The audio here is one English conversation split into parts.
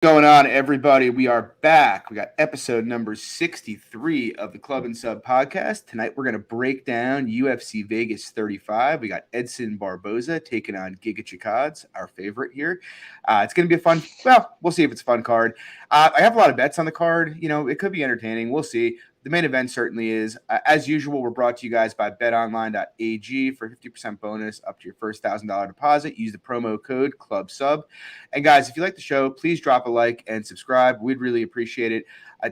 Going on, everybody? We are back. We got episode number 63 of the Club and Sub podcast. Tonight, we're going to break down UFC Vegas 35. We got Edson Barboza taking on Giga Chikadze, our favorite here. It's going to be a fun, well, we'll see if it's a fun card. I have a lot of bets on the card. It could be entertaining. We'll see. The main event certainly is. As usual, we're brought to you guys by betonline.ag for 50% bonus up to your first $1,000 deposit. Use the promo code CLUBSUB. And guys, if you like the show, please drop a like and subscribe. We'd really appreciate it.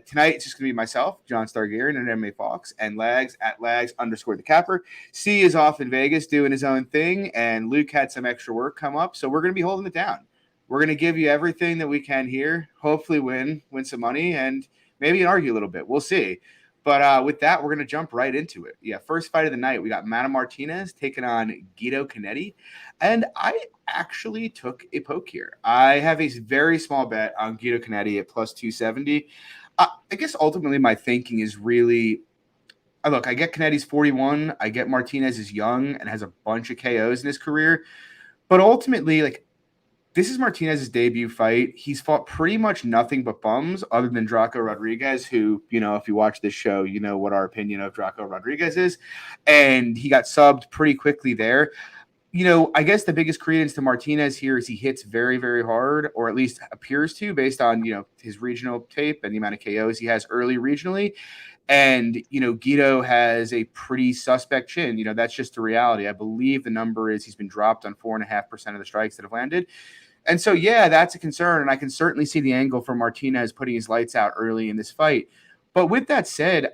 Tonight, it's just going to be myself, John Stargarian, and MMA Fox, and Lags at Lags_the Capper. C is off in Vegas doing his own thing, and Luke had some extra work come up, so we're going to be holding it down. We're going to give you everything that we can here, hopefully win some money, and maybe argue a little bit. We'll see. But with that, we're going to jump right into it. Yeah, first fight of the night, we got Mana Martinez taking on Guido Canetti. And I actually took a poke here. I have a very small bet on Guido Canetti at plus 270. I guess ultimately my thinking is really, look, I get Canetti's 41. I get Martinez is young and has a bunch of KOs in his career. But ultimately, this is Martinez's debut fight. He's fought pretty much nothing but bums other than Draco Rodriguez, who, if you watch this show, you know what our opinion of Draco Rodriguez is. And he got subbed pretty quickly there. I guess the biggest credence to Martinez here is he hits very, very hard, or at least appears to, based on, his regional tape and the amount of KOs he has early regionally. And, Guido has a pretty suspect chin. That's just the reality. I believe the number is he's been dropped on 4.5% of the strikes that have landed. And so, yeah, that's a concern. And I can certainly see the angle for Martinez putting his lights out early in this fight. But with that said,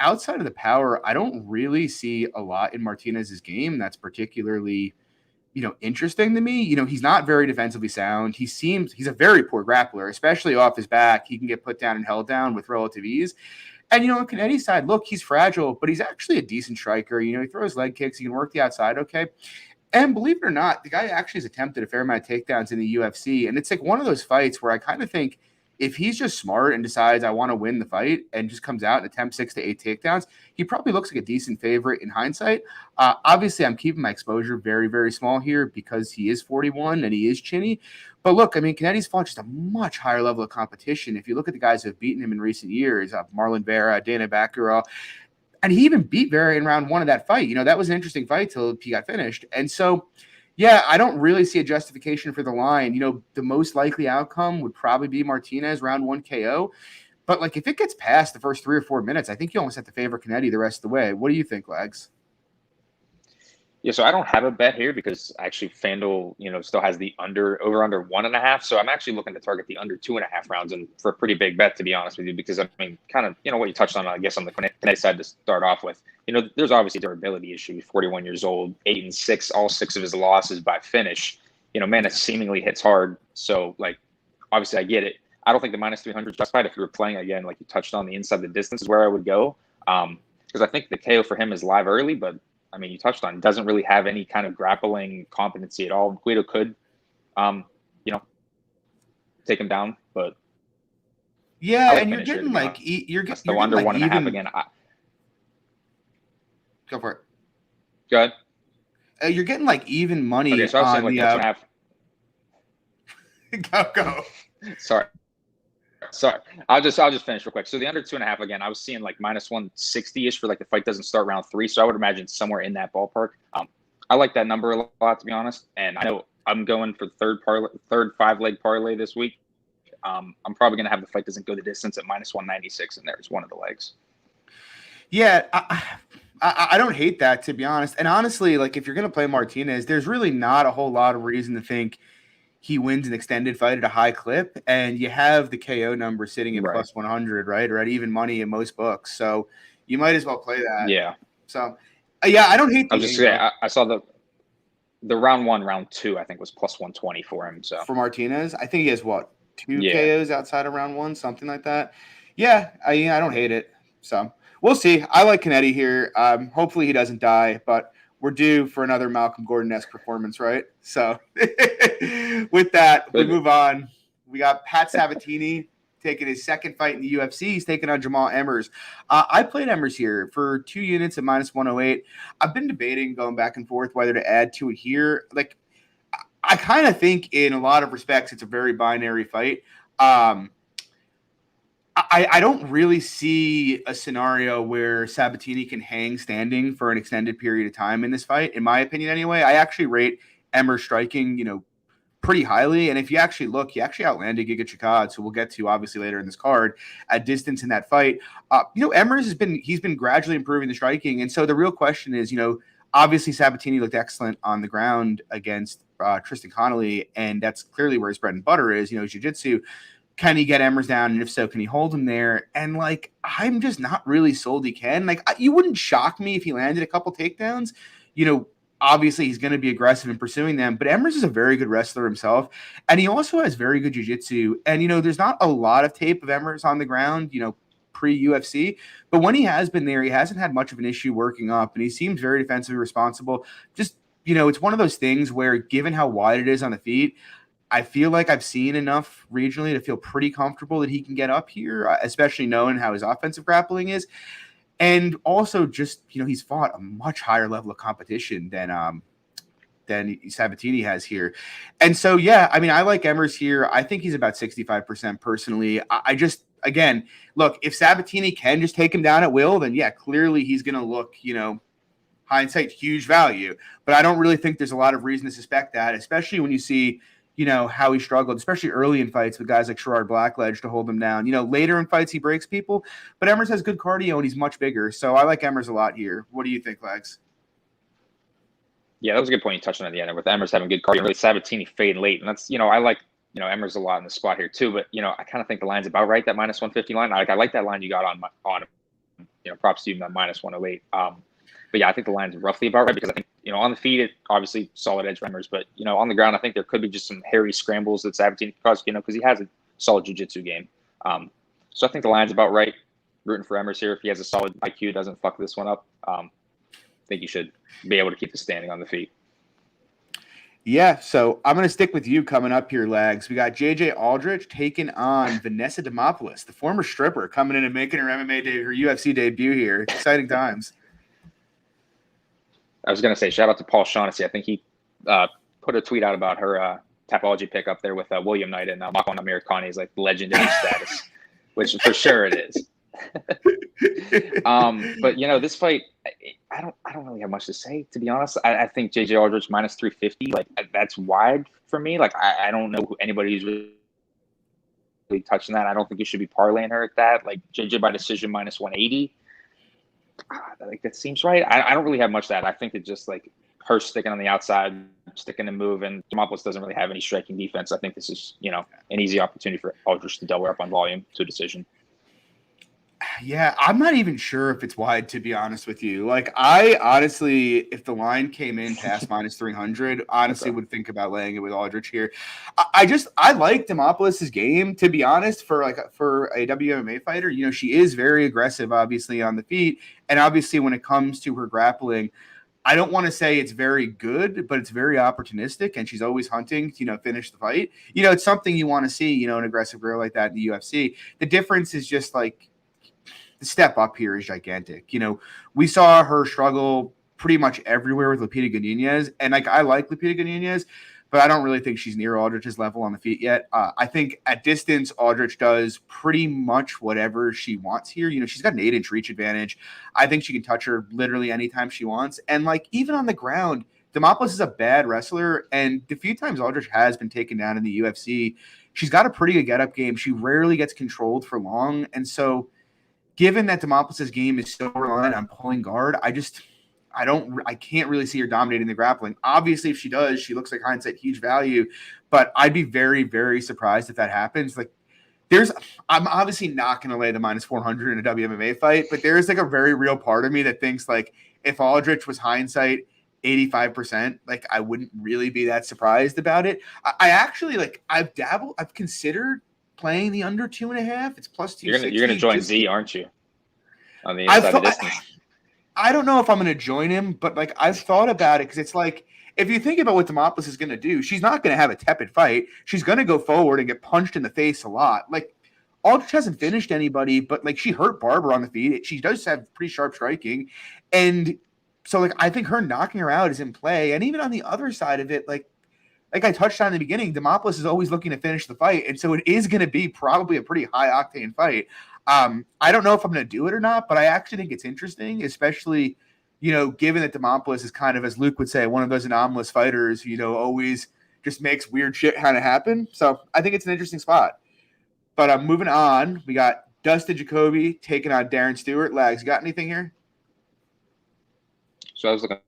outside of the power, I don't really see a lot in Martinez's game that's particularly, interesting to me. He's not very defensively sound. He's a very poor grappler, especially off his back. He can get put down and held down with relative ease. And, on Canetti's side, look, he's fragile, but he's actually a decent striker. He throws leg kicks. He can work the outside okay. And believe it or not, the guy actually has attempted a fair amount of takedowns in the UFC. And it's like one of those fights where I kind of think if he's just smart and decides I want to win the fight and just comes out and attempts 6 to 8 takedowns, he probably looks like a decent favorite in hindsight. Obviously, I'm keeping my exposure very, very small here because he is 41 and he is chinny. But look, Canetti's fought just a much higher level of competition. If you look at the guys who have beaten him in recent years, Marlon Vera, Dana Bacurau, and he even beat Vera in round 1 of that fight. That was an interesting fight till he got finished. And so, yeah, I don't really see a justification for the line. The most likely outcome would probably be Martinez round 1 KO. But, if it gets past the first 3 or 4 minutes, I think you almost have to favor Canetti the rest of the way. What do you think, Lags? Yeah, so I don't have a bet here because actually FanDuel, still has the over under 1.5. So I'm actually looking to target the under 2.5 rounds, and for a pretty big bet, to be honest with you, because kind of, what you touched on, I guess, on the Canetti side to start off with. There's obviously durability issues. 41 years old, 8-6, all 6 of his losses by finish. Man, it seemingly hits hard. So obviously I get it. I don't think the minus 300 is justified. If you were playing again, like you touched on, the inside the distance is where I would go, because I think the KO for him is live early, but you touched on, doesn't really have any kind of grappling competency at all. Guido could, take him down, but yeah, and you're getting you're the under 1.5 again. Go for it. Go ahead. You're getting even money. Okay, so I was saying Go. Sorry. I'll just finish real quick. So the under 2.5 again, I was seeing minus 160-ish for the fight doesn't start round 3. So I would imagine somewhere in that ballpark. I like that number a lot, to be honest. And I know I'm going for third 5-leg parlay this week. I'm probably going to have the fight doesn't go the distance at minus 196 in there. It's one of the legs. Yeah, I don't hate that, to be honest. And honestly, if you're going to play Martinez, there's really not a whole lot of reason to think he wins an extended fight at a high clip, and you have the KO number sitting at plus 100, right? Or at even money in most books. So you might as well play that. Yeah. So, yeah, I don't hate I saw the round 1, round 2, I think was plus 120 for him. So for Martinez, I think he has 2 KOs outside of round 1, something like that. Yeah, I don't hate it. So we'll see. I like Canetti here. Hopefully he doesn't die, but we're due for another Malcolm Gordon-esque performance, right? So with that, we move on. We got Pat Sabatini taking his second fight in the UFC. He's taking on Jamal Emmers. I played Emmers here for 2 units at minus 108. I've been debating going back and forth whether to add to it here. I kind of think in a lot of respects it's a very binary fight. Um, I don't really see a scenario where Sabatini can hang standing for an extended period of time in this fight, in my opinion anyway. I actually rate Emmer's striking, pretty highly. And if you actually look, he actually outlanded Giga Chikadze, who we'll get to obviously later in this card, at distance in that fight. Emmers he's been gradually improving the striking. And so the real question is, obviously Sabatini looked excellent on the ground against Tristan Connolly, and that's clearly where his bread and butter is, jiu-jitsu. Can he get Emmers down? And if so, can he hold him there? And I'm just not really sold he can. You wouldn't shock me if he landed a couple takedowns. Obviously he's going to be aggressive in pursuing them, but Emmers is a very good wrestler himself. And he also has very good jiu-jitsu. And, there's not a lot of tape of Emmers on the ground, pre-UFC, but when he has been there, he hasn't had much of an issue working up, and he seems very defensively responsible. Just, it's one of those things where, given how wide it is on the feet, I feel like I've seen enough regionally to feel pretty comfortable that he can get up here, especially knowing how his offensive grappling is. And also just, he's fought a much higher level of competition than Sabatini has here. And so, yeah, I mean, I like Emmers here. I think he's about 65% personally. I just, again, look, if Sabatini can just take him down at will, then yeah, clearly he's going to look, hindsight, huge value. But I don't really think there's a lot of reason to suspect that, especially when you see, how he struggled, especially early in fights with guys like Sherrard Blackledge to hold him down. Later in fights, he breaks people, but Emmers has good cardio and he's much bigger. So I like Emmers a lot here. What do you think, Legs? Yeah, that was a good point you touched on at the end with Emmers having good cardio. Really, Sabatini fade late. And that's, I like, Emmers a lot in the spot here too. But, I kind of think the line's about right, that minus 150 line. I like that line you got on props to you, that minus 108. But yeah, I think the line's roughly about right because I think, on the feet, it obviously solid edge for Emmers. But, on the ground, I think there could be just some hairy scrambles that Sabatini could cause, because he has a solid jiu-jitsu game. So I think the line's about right. Rooting for Emmers here. If he has a solid IQ, doesn't fuck this one up. I think you should be able to keep the standing on the feet. Yeah, so I'm going to stick with you coming up here, Lags. We got JJ Aldrich taking on Vanessa Demopoulos, the former stripper, coming in and making her her UFC debut here. Exciting times. I was going to say, shout out to Paul Shaughnessy. I think he put a tweet out about her Tapology pick up there with William Knight and Makwan Amir Khan is like legendary status, which for sure it is. But this fight, I don't really have much to say, to be honest. I think JJ Aldrich minus 350, that's wide for me. I don't know who anybody who's really touching that. I don't think you should be parlaying her at that. JJ by decision minus 180. That seems right. I don't really have much of that. I think it's just her sticking on the outside, sticking and move, and Demopoulos doesn't really have any striking defense. I think this is, an easy opportunity for Aldrich to double up on volume to a decision. Yeah, I'm not even sure if it's wide, to be honest with you. I honestly, if the line came in past minus 300, honestly would think about laying it with Aldrich here. I like Demopoulos' game, to be honest, for a WMMA fighter. She is very aggressive, obviously, on the feet. And obviously, when it comes to her grappling, I don't want to say it's very good, but it's very opportunistic, and she's always hunting to, finish the fight. It's something you want to see, an aggressive girl like that in the UFC. The difference is just the step up here is gigantic. We saw her struggle pretty much everywhere with Lupita Godinez, and I like Lupita Godinez, but I don't really think she's near Aldrich's level on the feet yet. I think at distance, Aldrich does pretty much whatever she wants here. She's got an 8-inch reach advantage. I think she can touch her literally anytime she wants. And even on the ground, Demopoulos is a bad wrestler, and the few times Aldrich has been taken down in the UFC, she's got a pretty good get-up game. She rarely gets controlled for long, and so given that Demopoulos' game is so reliant on pulling guard, I can't really see her dominating the grappling. Obviously, if she does, she looks like hindsight huge value, but I'd be very, very surprised if that happens. I'm obviously not going to lay the minus 400 in a WMMA fight, but there is a very real part of me that thinks if Aldrich was hindsight 85%, I wouldn't really be that surprised about it. I actually I've considered playing the under 2.5. It's plus 260. You're gonna join Z, aren't you? On the inside of distance. I don't know if I'm gonna join him, but I've thought about it because it's if you think about what Demopoulos is gonna do, she's not gonna have a tepid fight. She's gonna go forward and get punched in the face a lot. Aldrich hasn't finished anybody, but she hurt Barber on the feet. She does have pretty sharp striking, and so I think her knocking her out is in play. And even on the other side of it, like I touched on in the beginning, Demopoulos is always looking to finish the fight, and so it is going to be probably a pretty high octane fight. I don't know if I'm going to do it or not, but I actually think it's interesting, especially, given that Demopoulos is kind of, as Luke would say, one of those anomalous fighters who, always just makes weird shit kind of happen. So I think it's an interesting spot. But moving on, we got Dustin Jacoby taking on Darren Stewart. Lags, you got anything here? So I was looking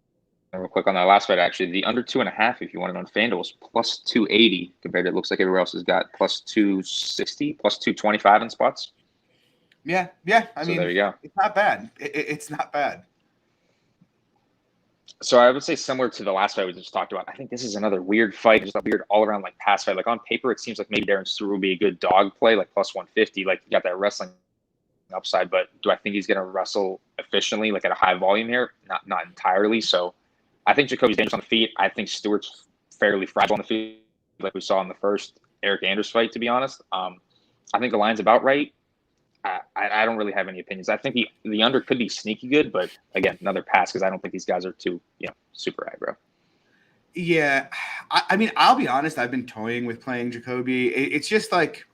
real quick on that last fight, actually. The under 2.5, if you want it on FanDuel, is plus 280 compared to it looks like everywhere else has got plus 260, plus 225 in spots. Yeah. I mean, there you go. It's not bad. It's not bad. So I would say similar to the last fight we just talked about. I think this is another weird fight, just a weird all-around like pass fight. Like on paper, it seems like maybe Darren Stewart would be a good dog play, like plus 150. Like you got that wrestling upside, but do I think he's going to wrestle efficiently, like at a high volume here? Not entirely. So I think Jacoby's dangerous on the feet. I think Stewart's fairly fragile on the feet, like we saw in the first Eric Anders fight, to be honest. I think the line's about right. I don't really have any opinions. I think the under could be sneaky good, but again, another pass because I don't think these guys are too super aggro. Yeah, I mean, I'll be honest. I've been toying with playing Jacoby. It's just like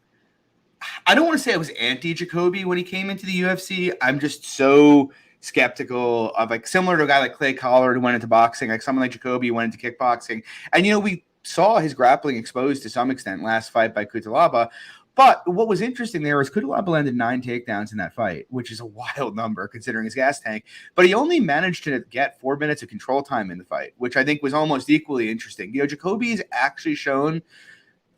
I don't want to say I was anti-Jacoby when he came into the UFC. I'm just so skeptical of like similar to a guy like Clay Collard who went into boxing, like someone like Jacoby who went into kickboxing, and we saw his grappling exposed to some extent last fight by Cutelaba. But what was interesting there was Cutelaba landed 9 takedowns in that fight, which is a wild number considering his gas tank. But he only managed to get 4 minutes of control time in the fight, which I think was almost equally interesting. Jacoby's actually shown,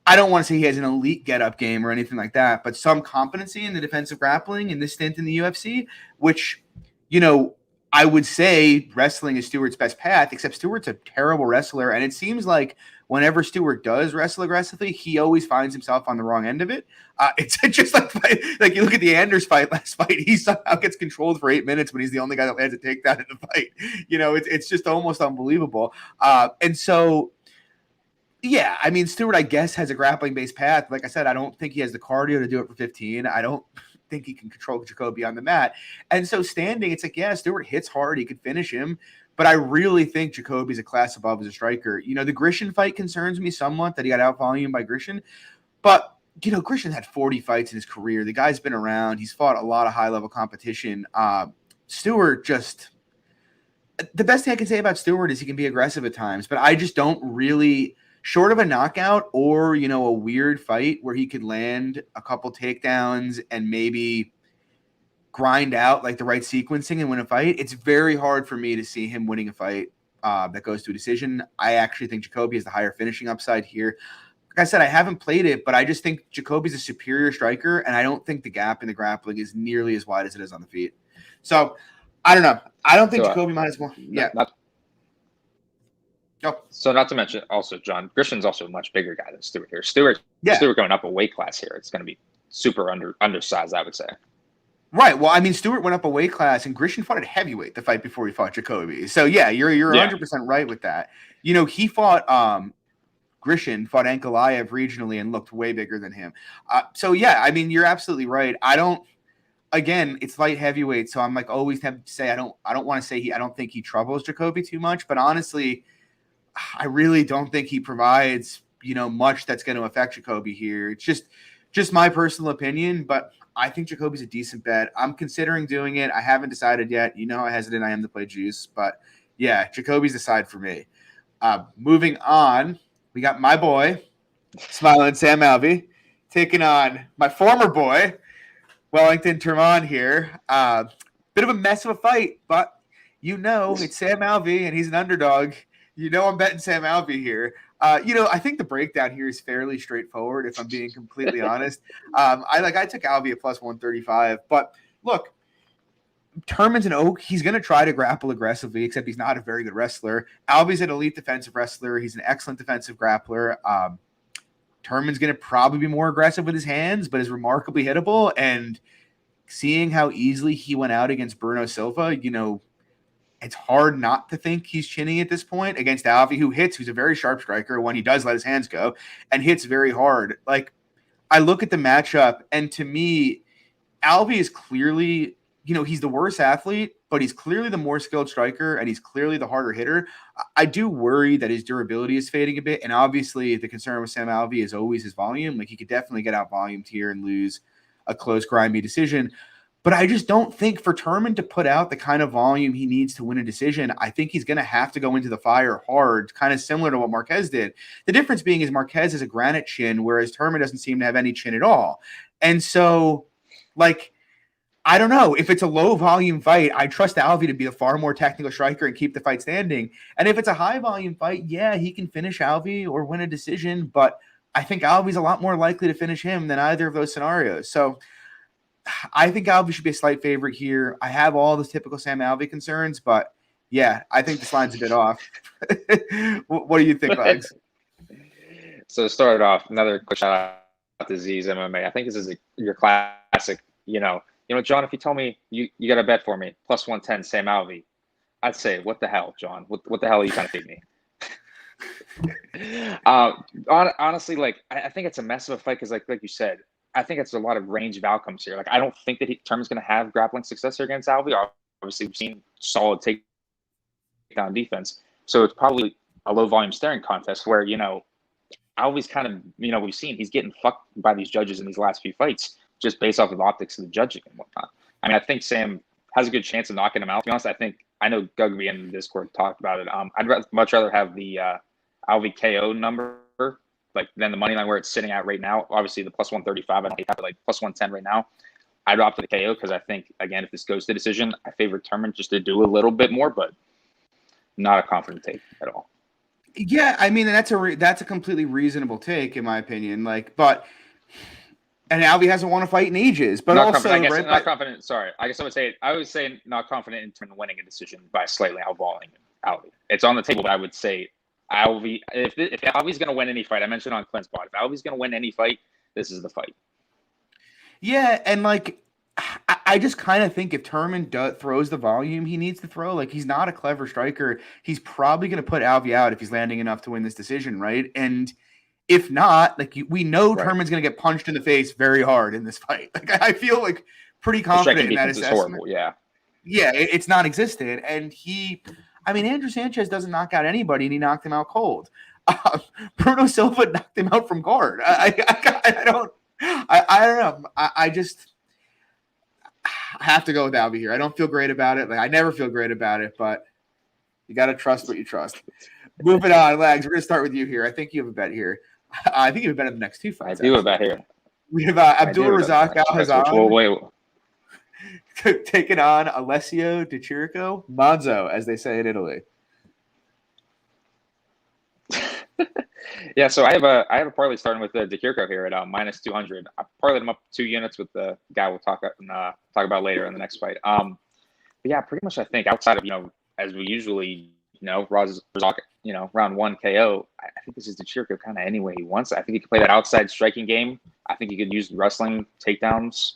I don't want to say he has an elite get-up game or anything like that, but some competency in the defensive grappling in this stint in the UFC, which, I would say wrestling is Stewart's best path, except Stewart's a terrible wrestler. And it seems like whenever Stewart does wrestle aggressively, he always finds himself on the wrong end of it. It's just like you look at the Anders fight last fight, he somehow gets controlled for 8 minutes when he's the only guy that lands a takedown in the fight. It's just almost unbelievable. And so, yeah, I mean, Stewart, I guess, has a grappling-based path. Like I said, I don't think he has the cardio to do it for 15. I don't think he can control Jacoby on the mat. And so standing, it's like, yeah, Stewart hits hard. He could finish him. But I really think Jacoby's a class above as a striker. The Grishin fight concerns me somewhat that he got out-volumed by Grishin. But, Grishin had 40 fights in his career. The guy's been around. He's fought a lot of high-level competition. Stewart just – the best thing I can say about Stewart is he can be aggressive at times. But I just don't really – short of a knockout or, a weird fight where he could land a couple takedowns and maybe grind out like the right sequencing and win a fight, it's very hard for me to see him winning a fight that goes to a decision. I actually think Jacoby has the higher finishing upside here. Like I said, I haven't played it, but I just think Jacoby's a superior striker, and I don't think the gap in the grappling is nearly as wide as it is on the feet. So, I don't know. I don't think Jacoby might as well. Yeah. So not to mention also, John, Grishin's also a much bigger guy than Stewart here. Stewart going up a weight class here. It's going to be super undersized, I would say. Right. Well, I mean, Stewart went up a weight class, and Grishin fought at heavyweight the fight before he fought Jacoby. So, yeah, you're 100% right with that. He fought Grishin, fought Ankalaev regionally and looked way bigger than him. So, yeah, I mean, you're absolutely right. Again, it's light heavyweight, so I'm like always tempted to say I don't want to say I don't think he troubles Jacoby too much, but honestly, I really don't think he provides, much that's going to affect Jacoby here. It's just my personal opinion, but I think Jacoby's a decent bet. I'm considering doing it. I haven't decided yet. How hesitant I am to play juice, but yeah, Jacoby's the side for me. Moving on, we got my boy, Smiling Sam Alvey, taking on my former boy, Wellington Termon here. Bit of a mess of a fight, but it's Sam Alvey and he's an underdog. I'm betting Sam Alvey here. I think the breakdown here is fairly straightforward, if I'm being completely honest. I took Alvey at plus 135, but look, Terman's an oak. He's going to try to grapple aggressively, except he's not a very good wrestler. Alvey's an elite defensive wrestler. He's an excellent defensive grappler. Terman's going to probably be more aggressive with his hands, but is remarkably hittable. And seeing how easily he went out against Bruno Silva, it's hard not to think he's chinning at this point against Alvey, who's a very sharp striker when he does let his hands go and hits very hard. Like, I look at the matchup, and to me, Alvey is clearly, he's the worse athlete, but he's clearly the more skilled striker and he's clearly the harder hitter. I do worry that his durability is fading a bit. And obviously the concern with Sam Alvey is always his volume. Like he could definitely get out volumed here and lose a close, grimy decision. But I just don't think for Turman to put out the kind of volume he needs to win a decision, I think he's going to have to go into the fire hard, kind of similar to what Marquez did. The difference being is Marquez has a granite chin, whereas Turman doesn't seem to have any chin at all. And so, like, I don't know. If it's a low volume fight, I trust Alvey to be the far more technical striker and keep the fight standing. And if it's a high volume fight, yeah, he can finish Alvey or win a decision, but I think Alvey's a lot more likely to finish him than either of those scenarios. So I think Alvey should be a slight favorite here. I have all the typical Sam Alvey concerns, but yeah, I think this line's a bit off. What do you think, Legs? So to start off, another quick shout out to Z's MMA. I think this is your classic, John, if you tell me you got a bet for me, plus 110 Sam Alvey, I'd say, what the hell, John? What the hell are you trying to feed me? Honestly, I think it's a mess of a fight because, like you said, I think it's a lot of range of outcomes here. Like, I don't think that Turman's going to have grappling success here against Alvey. Obviously, we've seen solid takedown defense. So it's probably a low-volume staring contest where, Alvey's kind of, we've seen he's getting fucked by these judges in these last few fights just based off of the optics of the judging and whatnot. I mean, I think Sam has a good chance of knocking him out. To be honest, I know Gugby in the Discord talked about it. I'd much rather have the Alvey KO number than the money line where it's sitting at right now. Obviously, the plus 135, I don't hate that, but plus 110 right now. I'd opt for the KO because I think, again, if this goes to decision, I favor Turman just to do a little bit more, but not a confident take at all. Yeah, I mean, that's a completely reasonable take in my opinion. And Alvey hasn't won a fight in ages, but not also confident, not confident. Sorry, I guess I would say not confident in Turman winning a decision by slightly outballing Alvey. It's on the table, but I would say Alvey, if Alvey's going to win any fight, I mentioned on Clint's pod, if Alvey's going to win any fight, this is the fight. Yeah, and I just kind of think if Turman throws the volume he needs to throw, he's not a clever striker, he's probably going to put Alvey out if he's landing enough to win this decision, right? And if not, we know right. Turman's going to get punched in the face very hard in this fight. I feel pretty confident in that assessment. Horrible, yeah. Yeah, it's non-existent, and Andrew Sanchez doesn't knock out anybody, and he knocked him out cold. Bruno Silva knocked him out from guard. I don't know. I have to go with Alvey here. I don't feel great about it. I never feel great about it, but you got to trust what you trust. Moving on, Lags. We're going to start with you here. I think you have a bet here. I think you have a bet in the next two fights. I do have a bet here. We have Abdul Razak Alhazan taking on Alessio Di Chirico, Monzo, as they say in Italy. Yeah, so I have a parlay starting with Di Chirico here at minus 200. I parlayed him up 2 units with the guy we'll talk about later in the next fight. But yeah, pretty much I think outside of as we usually Razak, round 1 KO. I think this is Di Chirico kind of any way he wants. I think he could play that outside striking game. I think he could use wrestling takedowns.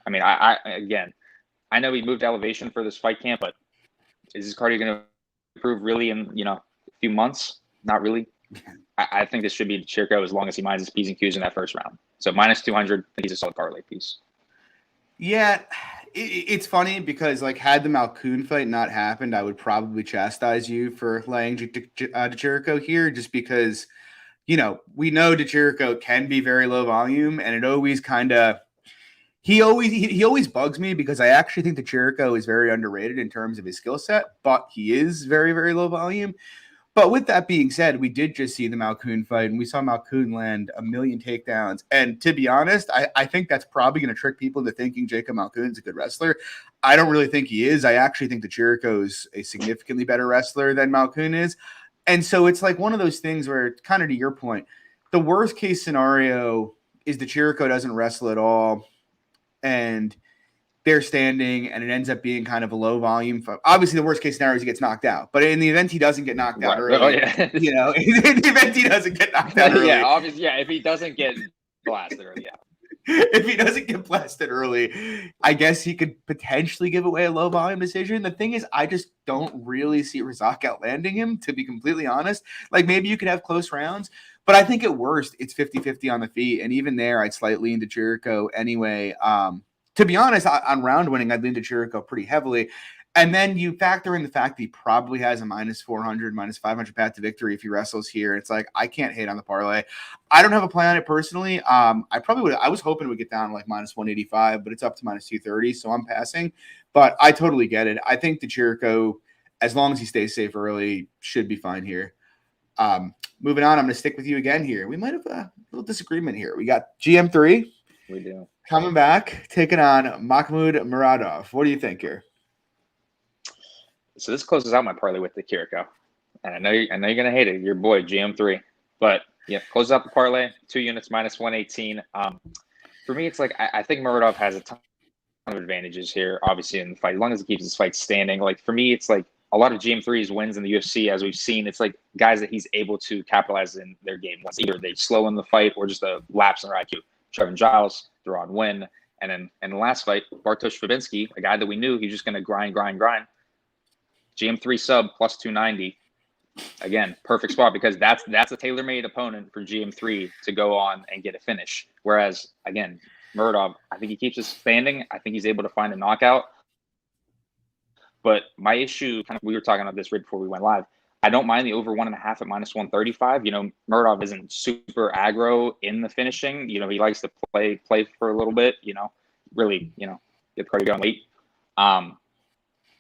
I mean, I know he moved to elevation for this fight camp, but is his cardio going to improve really in a few months? Not really. I think this should be Di Chirico as long as he minds his P's and Q's in that first round. So minus 200, I think he's a solid parlay piece. Yeah, it's funny because had the Malkoun fight not happened, I would probably chastise you for laying Di Chirico here, just because we know Di Chirico can be very low volume, and it always kind of he always bugs me because I actually think Di Chirico is very underrated in terms of his skill set, but he is very, very low volume. But with that being said, we did just see the Malkoun fight, and we saw Malkoun land 1 million takedowns. And to be honest, I think that's probably going to trick people into thinking Jacob Malkoun's a good wrestler. I don't really think he is. I actually think Di Chirico is a significantly better wrestler than Malkoun is. And so it's one of those things where, kind of to your point, the worst case scenario is Di Chirico doesn't wrestle at all, and they're standing, and it ends up being kind of a low volume. Obviously, the worst case scenario is he gets knocked out. But in the event he doesn't get knocked out early, in the event he doesn't get knocked out early. Yeah, obviously, yeah, if he doesn't get blasted early, yeah. If he doesn't get blasted early, I guess he could potentially give away a low volume decision. The thing is, I just don't really see Razak outlanding him, to be completely honest. Maybe you could have close rounds, but I think at worst, it's 50-50 on the feet. And even there, I'd slightly lean Di Chirico anyway. To be honest, on round winning, I'd lean Di Chirico pretty heavily. And then you factor in the fact that he probably has a minus 400, minus 500 path to victory if he wrestles here. It's like, I can't hate on the parlay. I don't have a play on it personally. I probably would. I was hoping it would get down to like minus 185, but it's up to minus 230, so I'm passing. But I totally get it. I think the Chirico, as long as he stays safe early, should be fine here. Moving on, I'm going to stick with you again here. We might have a little disagreement here. We got GM3. We do. Coming back, taking on Mahmoud Muradov. What do you think here? So this closes out my parlay with the Chirico. And I know you're gonna hate it, your boy GM3. But yeah, closes out the parlay, 2 units minus 118. For me, it's like I think Muradov has a ton of advantages here, obviously, in the fight. As long as he keeps his fight standing. Like for me, it's like a lot of GM3's wins in the UFC, as we've seen, it's like guys that he's able to capitalize in their game. Once either they slow in the fight or just a lapse in their IQ. Trevin Giles, Deron Wynn, and then in the last fight, Bartosz Fabinski, a guy that we knew he's just gonna grind. GM3 sub plus 290. Again, perfect spot because that's a tailor-made opponent for GM3 to go on and get a finish. Whereas, again, Muradov, I think he keeps his standing. I think he's able to find a knockout. But my issue, kind of, we were talking about this right before we went live. I don't mind the over 1.5 at minus 135. You know, Muradov isn't super aggro in the finishing. You know, he likes to play for a little bit. You know, really, you know, get the cardio going late.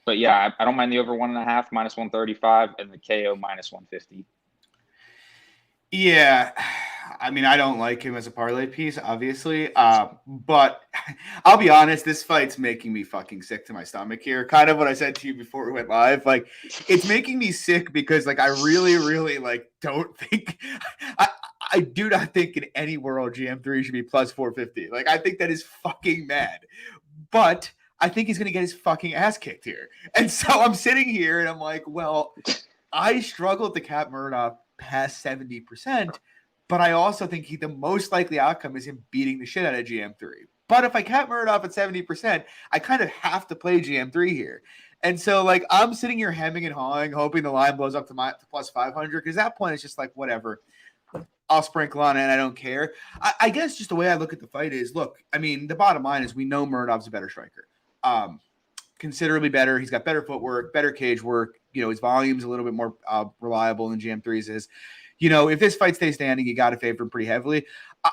But yeah, I don't mind the over 1.5 minus 135 and the KO minus 150. Yeah, I mean, I don't like him as a parlay piece, obviously. But I'll be honest, this fight's making me fucking sick to my stomach here. Kind of what I said to you before we went live. Like, it's making me sick because, like, I really, really, like, don't think I do not think in any world GM3 should be plus 450. Like, I think that is fucking mad. But I think he's going to get his fucking ass kicked here. And so I'm sitting here and I'm like, well, I struggled to cap Muradov past 70%, but I also think the most likely outcome is him beating the shit out of GM3. But if I cap Muradov at 70%, I kind of have to play GM3 here. And so, like, I'm sitting here hemming and hawing, hoping the line blows up to plus 500, because at that point it's just like, whatever. I'll sprinkle on it and I don't care. I guess just the way I look at the fight is, look, I mean, the bottom line is we know Muradov's a better striker. Considerably better. He's got better footwork, better cage work. You know, his volume's a little bit more reliable than GM3's is. You know, if this fight stays standing, you got to favor him pretty heavily.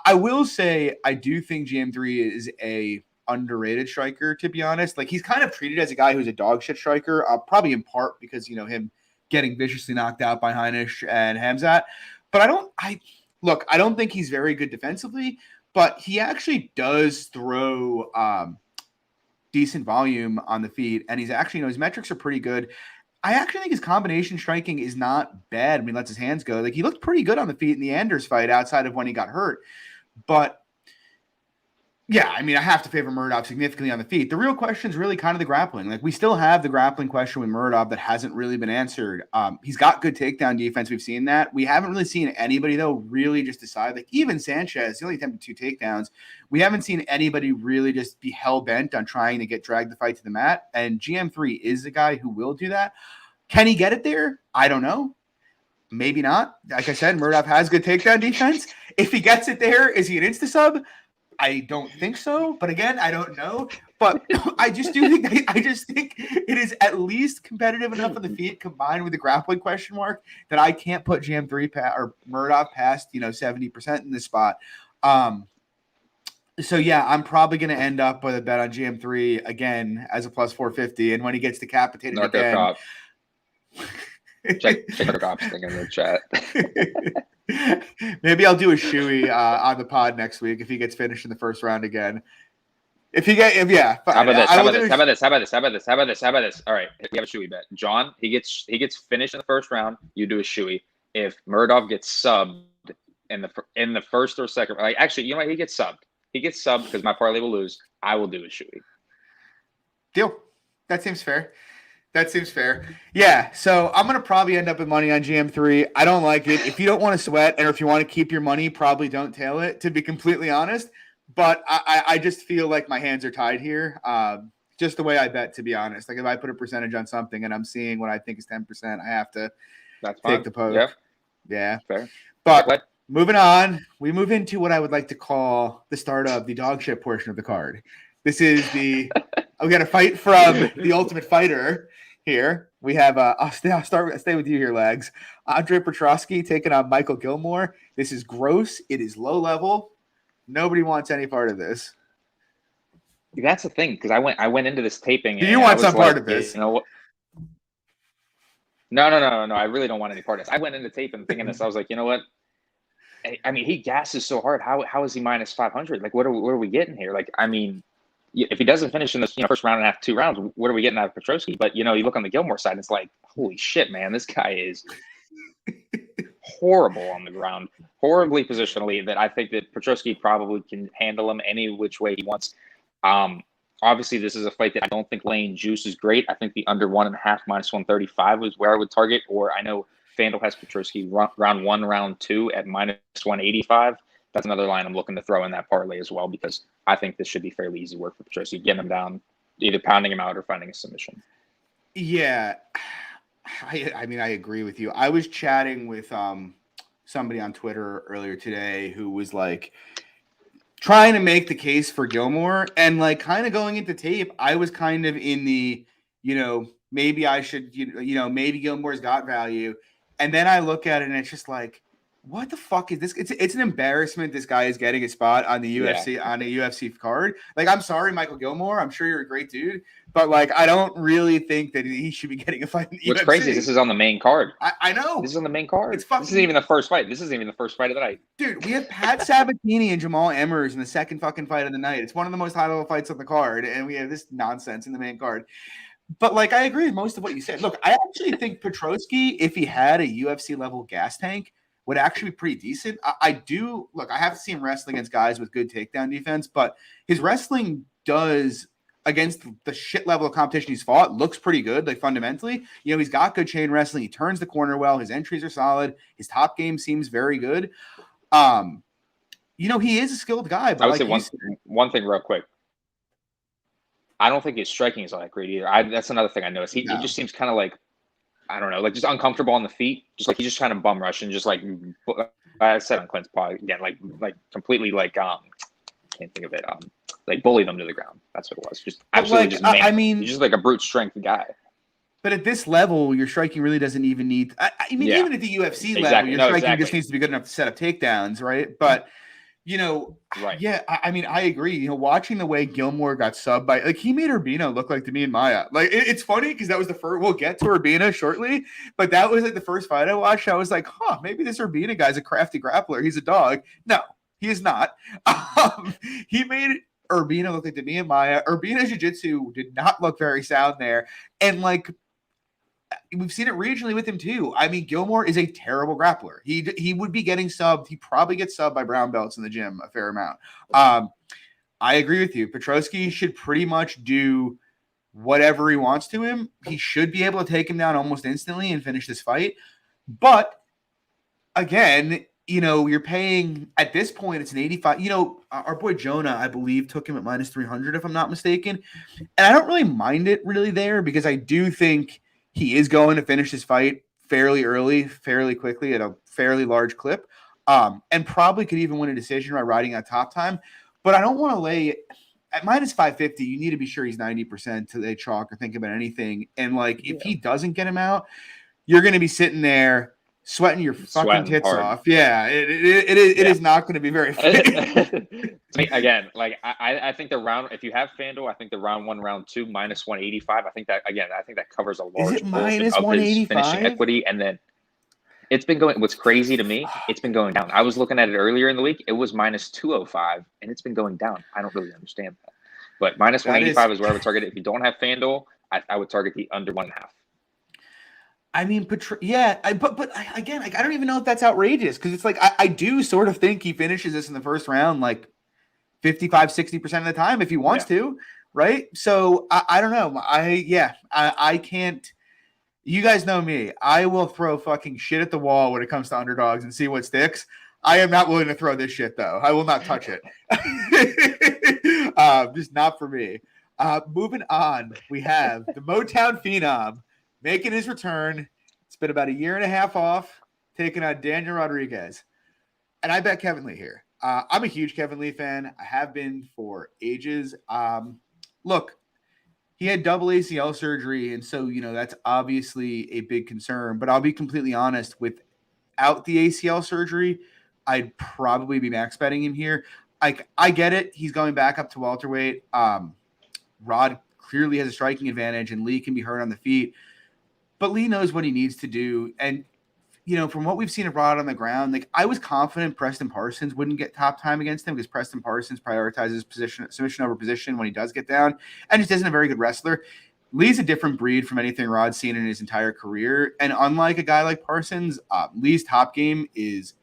I will say I do think GM3 is a underrated striker, to be honest. Like, he's kind of treated as a guy who's a dog shit striker, probably in part because, you know, him getting viciously knocked out by Heinisch and Hamzat. But I don't think he's very good defensively, but he actually does throw decent volume on the feet, and he's actually, you know, his metrics are pretty good. I actually think his combination striking is not bad when he lets his hands go. Like, he looked pretty good on the feet in the Anders fight outside of when he got hurt. But yeah, I mean, I have to favor Muradov significantly on the feet. The real question is really kind of the grappling. Like, we still have the grappling question with Muradov that hasn't really been answered. He's got good takedown defense. We've seen that. We haven't really seen anybody, though, really just decide. Like, even Sanchez, he only attempted 2 takedowns. We haven't seen anybody really just be hell-bent on trying to drag the fight to the mat. And GM3 is the guy who will do that. Can he get it there? I don't know. Maybe not. Like I said, Muradov has good takedown defense. If he gets it there, is he an insta-sub? I don't think so, but again, I don't know. But I just think it is at least competitive enough on the feet, combined with the grappling question mark, that I can't put GM3 or Muradov past 70% in this spot. So yeah, I'm probably going to end up with a bet on GM3 again as a plus 450, and when he gets decapitated again. Check our cops thing in the chat. Maybe I'll do a shoey on the pod next week if he gets finished in the first round again. How about this? All right, we have a shoey bet. John, he gets finished in the first round. You do a shoey. If Muradov gets subbed in the first or second, like, actually, you know what? He gets subbed. He gets subbed because my parlay will lose. I will do a shoey. Deal. That seems fair. Yeah, so I'm going to probably end up with money on GM3. I don't like it. If you don't want to sweat, and if you want to keep your money, probably don't tail it, to be completely honest. But I just feel like my hands are tied here. Just the way I bet, to be honest. Like, if I put a percentage on something and I'm seeing what I think is 10%, I have to take the poke. Yeah. Fair. But moving on, we move into what I would like to call the start of the dog shit portion of the card. This is the We got a fight from the Ultimate Fighter here. We have I'll stay with you here, Lags. Andre Petrosky taking on Michael Gilmore. This is gross. It is low level. Nobody wants any part of this. That's the thing, because I went into this taping. Do you want some part of this? You know what? No. I really don't want any part of this. I went into taping thinking this. I was like, you know what? I mean, he gasses so hard. How is he minus 500? Like, what are we getting here? Like, I mean, if he doesn't finish in this first round and a half, 2 rounds, what are we getting out of Petrosky? But you look on the Gilmore side, and it's like, holy shit, man, this guy is horrible on the ground, horribly positionally. That I think that Petrosky probably can handle him any which way he wants. Obviously, this is a fight that I don't think laying juice is great. I think the under 1.5 minus 135 was where I would target. Or I know FanDuel has Petrosky round 1, round 2 at minus 185. That's another line I'm looking to throw in that parlay as well, because I think this should be fairly easy work for Petrosky, getting him down, either pounding him out or finding a submission. Yeah, I mean, I agree with you. I was chatting with somebody on Twitter earlier today who was like trying to make the case for Gilmore, and like kind of going into tape, I was kind of in the, maybe I should, maybe Gilmore's got value. And then I look at it and it's just like, what the fuck is this? It's an embarrassment. This guy is getting a spot on the UFC on a UFC card. Like, I'm sorry, Michael Gilmore. I'm sure you're a great dude, but like, I don't really think that he should be getting a fight in the What's UFC. crazy? This is on the main card. I know this is on the main card. It's fucking, this isn't even the first fight. This isn't even the first fight of the night. Dude, we have Pat Sabatini and Jamal Emmers in the second fucking fight of the night. It's one of the most high level fights on the card, and we have this nonsense in the main card. But like, I agree with most of what you said. Look, I actually think Petrosky, if he had a UFC level gas tank, would actually be pretty decent. I do look. I have to see him wrestle against guys with good takedown defense, but his wrestling does against the shit level of competition he's fought looks pretty good. Like, fundamentally, he's got good chain wrestling. He turns the corner well. His entries are solid. His top game seems very good. He is a skilled guy. But I would say one thing real quick. I don't think his striking is all that great either. That's another thing I noticed. He just seems kind of like, I don't know, like just uncomfortable on the feet. Just like he's just trying to bum rush and just like I said on Clint's pod again, like completely like can't think of it. Like bully them to the ground. That's what it was. Just absolutely just man. I mean, he's just like a brute strength guy. But at this level, your striking really doesn't even need. Even at the UFC level, your striking just needs to be good enough to set up takedowns, right? But right. Yeah, I mean, I agree. Watching the way Gilmore got subbed by, like, he made Urbina look like Demian Maia. Like, it's funny because that was the first. We'll get to Urbina shortly, but that was like the first fight I watched. I was like, maybe this Urbina guy's a crafty grappler. He's a dog. No, he is not. He made Urbina look like Demian Maia. Urbina's jiu-jitsu did not look very sound there, and like, we've seen it regionally with him too. I mean, Gilmore is a terrible grappler. He would be getting subbed. He probably gets subbed by brown belts in the gym a fair amount. I agree with you. Petrosky should pretty much do whatever he wants to him. He should be able to take him down almost instantly and finish this fight. But again, you're paying at this point, it's an 85. Our boy Jonah, I believe, took him at minus 300, if I'm not mistaken. And I don't really mind it really there, because I do think he is going to finish this fight fairly early, fairly quickly at a fairly large clip, and probably could even win a decision by riding at top time. But I don't want to lay at minus 550. You need to be sure he's 90% to lay chalk or think about anything. And like, if he doesn't get him out, you're going to be sitting there sweating your fucking tits hard off. Yeah, it is not going to be very fun. Again, like I think the round, if you have FanDuel, I think the round 1, round 2 minus 185. I think that covers a large portion of his finishing equity. And then it's been going. What's crazy to me, it's been going down. I was looking at it earlier in the week. It was minus 205, and it's been going down. I don't really understand that, but minus 185 is where I would target it. If you don't have FanDuel, I would target the under 1.5. I mean, but again, like, I don't even know if that's outrageous, because it's like I do sort of think he finishes this in the first round like 55, 60% of the time if he wants to, right? So I don't know. I can't. You guys know me. I will throw fucking shit at the wall when it comes to underdogs and see what sticks. I am not willing to throw this shit, though. I will not touch it. Just not for me. Moving on, we have the Motown Phenom making his return. It's been about a year and a half off, taking on Daniel Rodriguez. And I bet Kevin Lee here. I'm a huge Kevin Lee fan. I have been for ages. Look, He had double ACL surgery, and so that's obviously a big concern. But I'll be completely honest, without the ACL surgery, I'd probably be max betting him here. I get it. He's going back up to welterweight. Rod clearly has a striking advantage, and Lee can be hurt on the feet. But Lee knows what he needs to do. And, from what we've seen of Rod on the ground, like I was confident Preston Parsons wouldn't get top time against him because Preston Parsons prioritizes submission over position when he does get down and just isn't a very good wrestler. Lee's a different breed from anything Rod's seen in his entire career. And unlike a guy like Parsons, Lee's top game is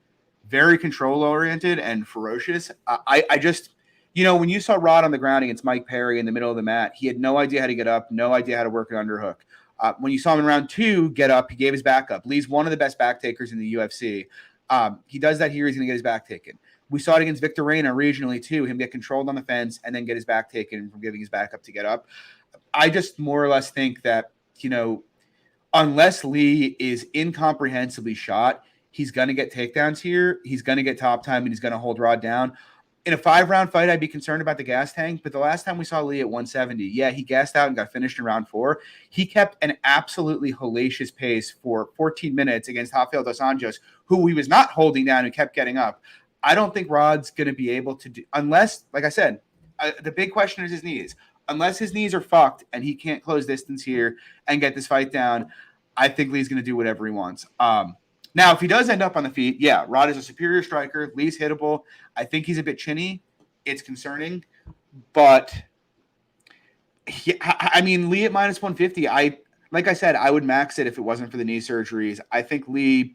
very control-oriented and ferocious. I just, when you saw Rod on the ground against Mike Perry in the middle of the mat, he had no idea how to get up, no idea how to work an underhook. When you saw him in round 2 get up, he gave his back up. Lee's one of the best back takers in the UFC. He does that here. He's going to get his back taken. We saw it against Victor Reina regionally too, him get controlled on the fence and then get his back taken from giving his back up to get up. I just more or less think that, unless Lee is incomprehensibly shot, he's going to get takedowns here. He's going to get top time and he's going to hold Rod down. In a 5-round fight, I'd be concerned about the gas tank, but the last time we saw Lee at 170, he gassed out and got finished in round 4. He kept an absolutely hellacious pace for 14 minutes against Rafael dos Anjos, who he was not holding down and kept getting up. I don't think Rod's going to be able to do, unless, like I said, the big question is his knees. Unless his knees are fucked and he can't close distance here and get this fight down, I think Lee's going to do whatever he wants. Now, if he does end up on the feet, Rod is a superior striker. Lee's hittable. I think he's a bit chinny. It's concerning. But, Lee at minus 150, like I said, I would max it if it wasn't for the knee surgeries. I think Lee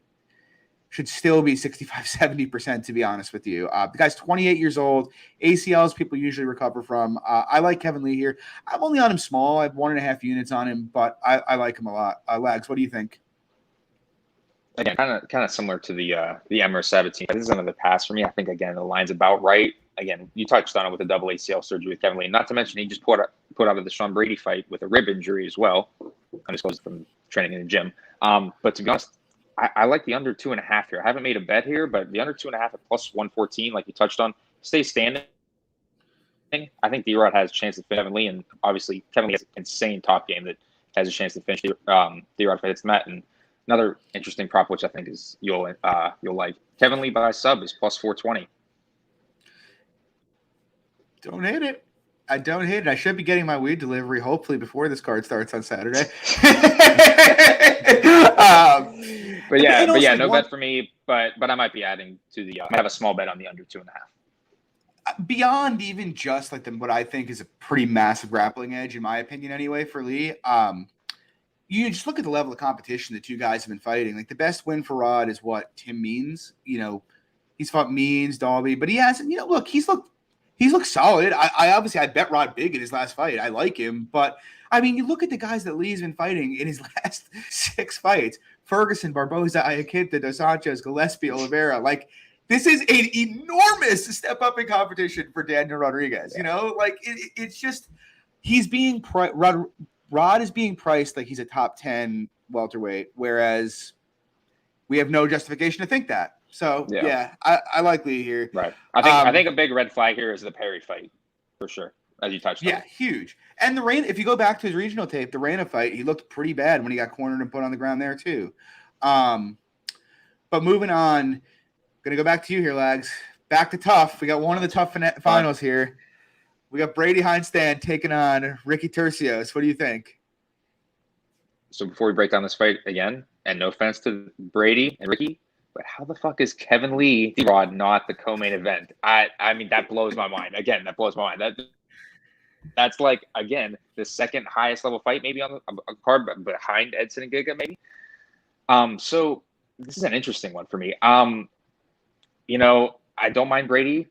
should still be 65, 70%, to be honest with you. The guy's 28 years old. ACLs people usually recover from. I like Kevin Lee here. I'm only on him small. I have 1.5 units on him, but I like him a lot. Lags, what do you think? Again, kind of similar to the Emmer 17. This is another pass for me. I think, again, the line's about right. Again, you touched on it with the double ACL surgery with Kevin Lee. Not to mention he just put out of the Sean Brady fight with a rib injury as well. Undisclosed from training in the gym. But to be honest, I like the under 2.5 here. I haven't made a bet here, but the under 2.5 at plus 114, like you touched on, stay standing. I think D-Rod has a chance to finish Kevin Lee, and obviously Kevin Lee has an insane top game that has a chance to finish D-Rod if it's met. And another interesting prop, which I think is you'll like, Kevin Lee by sub is plus 420. Don't hit it. I don't hate it. I should be getting my weed delivery hopefully before this card starts on Saturday. No bet for me. But I might be adding to the. I might have a small bet on the under 2.5. Beyond even just like what I think is a pretty massive grappling edge, in my opinion, anyway, for Lee. You just look at the level of competition the two guys have been fighting. Like the best win for Rod is what Tim Means. He's fought Means, Dalby, but he hasn't. Look, he's looked solid. I bet Rod big in his last fight. I like him, but you look at the guys that Lee's been fighting in his last 6 fights: Ferguson, Barboza, Iaquinta, Dos Anjos, Gillespie, Oliveira. Like this is an enormous step up in competition for Daniel Rodriguez. It's just he's being Rod is being priced like he's a top 10 welterweight, whereas we have no justification to think that. So I like Lee here. Right. I think a big red flag here is the Perry fight for sure, as you touched on. Yeah, huge. And the Reina, if you go back to his regional tape, the Reina fight, he looked pretty bad when he got cornered and put on the ground there too. But moving on, gonna go back to you here, Lags. Back to tough. We got one of the tough finals here. We got Brady Heinstand taking on Ricky Tercios. What do you think? So before we break down this fight again, and no offense to Brady and Ricky, but how the fuck is Kevin Lee D-Rod not the co-main event? That blows my mind. Again, that blows my mind. That's like, again, the second highest level fight maybe on the card behind Edson and Giga maybe. So this is an interesting one for me. I don't mind Brady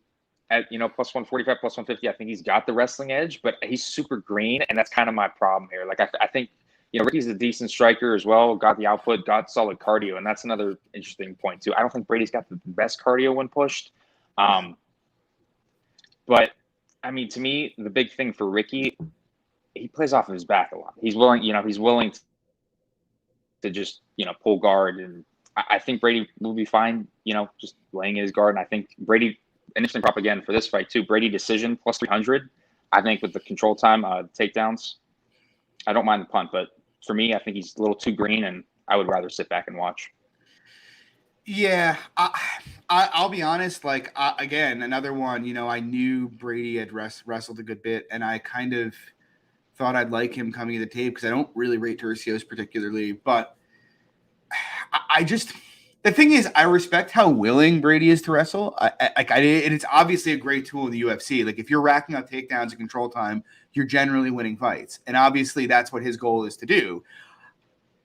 at plus 145, plus 150. I think he's got the wrestling edge, but he's super green, and that's kind of my problem here. Like I think Ricky's a decent striker as well, got the output, got solid cardio, and that's another interesting point too. I don't think Brady's got the best cardio when pushed. But to me, the big thing for Ricky, he plays off of his back a lot. He's willing to just, pull guard, and I think Brady will be fine, just laying his guard. And I think Brady, an interesting prop again for this fight too, Brady decision plus 300. I think with the control time, takedowns, I don't mind the punt, but for me, I think he's a little too green, and I would rather sit back and watch. Yeah, I'll be honest. Like again, another one. I knew Brady had wrestled a good bit, and I kind of thought I'd like him coming to the tape because I don't really rate Turcios particularly. But I just the thing is, I respect how willing Brady is to wrestle. And it's obviously a great tool in the UFC. Like if you're racking up takedowns and control time, you're generally winning fights, and obviously that's what his goal is to do.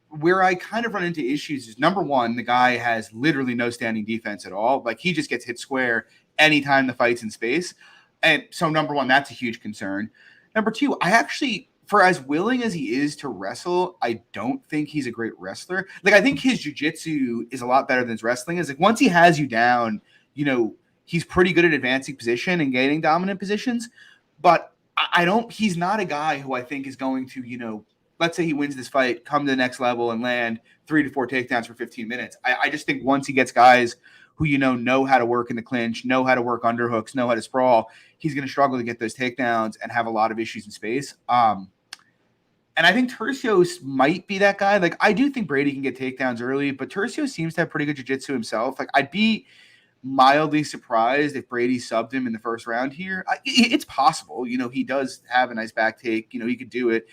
Where I kind of run into issues is number one, the guy has literally no standing defense at all. Like he just gets hit square anytime the fight's in space. And so number one, that's a huge concern. Number two, I actually, for as willing as he is to wrestle, I don't think he's a great wrestler. Like I think his jiu-jitsu is a lot better than his wrestling is. Like once he has you down, he's pretty good at advancing position and gaining dominant positions. But he's not a guy who I think is going to, let's say he wins this fight, come to the next level and land 3 to 4 takedowns for 15 minutes. I just think once he gets guys who, know how to work in the clinch, know how to work underhooks, know how to sprawl, he's going to struggle to get those takedowns and have a lot of issues in space. And I think Turcios might be that guy. Like, I do think Brady can get takedowns early, but Turcios seems to have pretty good jiu-jitsu himself. Like, I'd be mildly surprised if Brady subbed him in the first round here. It's possible. He does have a nice back take. He could do it.